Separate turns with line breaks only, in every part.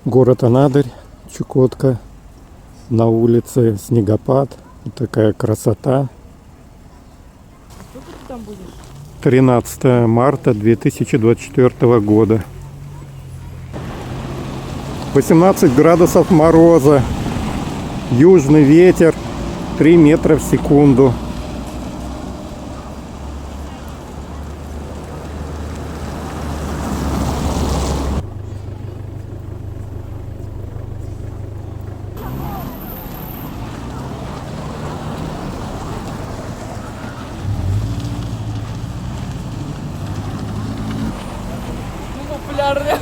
Город Анадырь, Чукотка. На улице снегопад. Вот такая красота.
Сколько ты там будешь?
13 марта 2024 года. 18 градусов мороза. Южный ветер 3 метра в секунду.
Ну, популярный.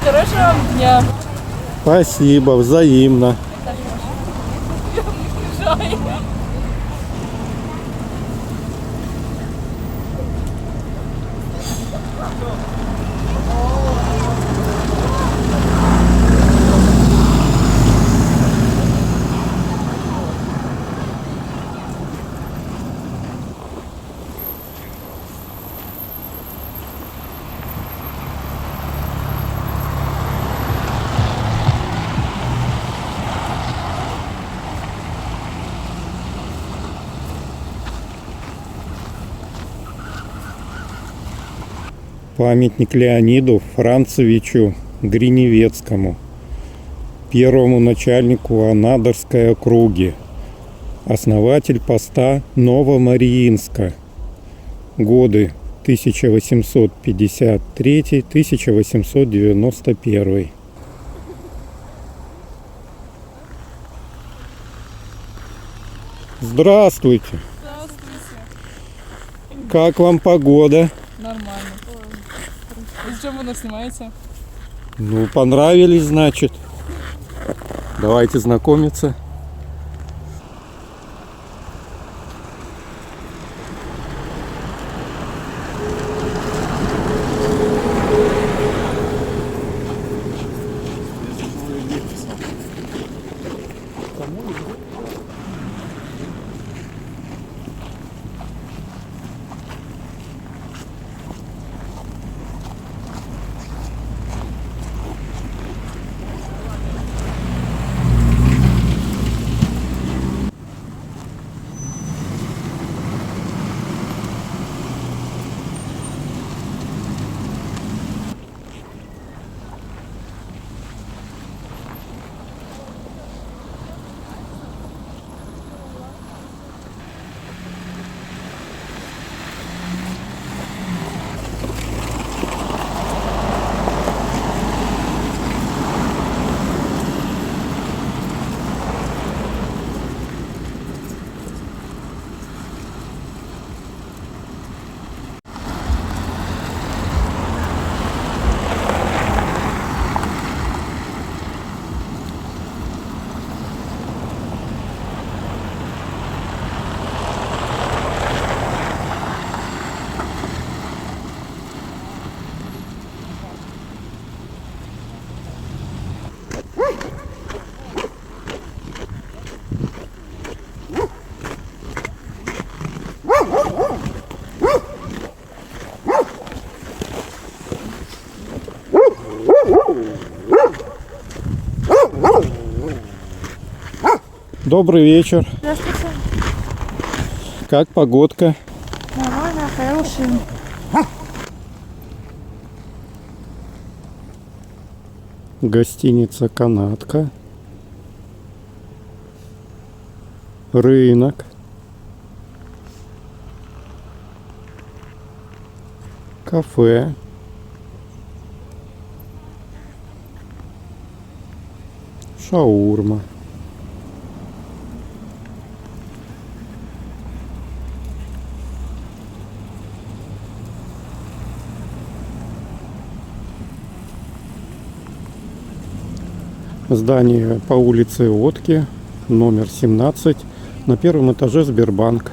Хорошего вам дня.
Спасибо, взаимно.
Жаль.
Памятник Леониду Францевичу Гриневецкому, первому начальнику Анадырской округи, основатель поста Новомариинска, годы 1853-1891. Здравствуйте!
Здравствуйте.
Как вам погода?
Нормально. И зачем вы нас снимаете?
Ну, понравились, значит. Давайте знакомиться. Добрый вечер.
Здравствуйте.
Как погодка?
Нормально, хороший.
Гостиница «Канатка». Рынок. Кафе. Шаурма. Здание по улице Отки, номер 17, на первом этаже Сбербанк.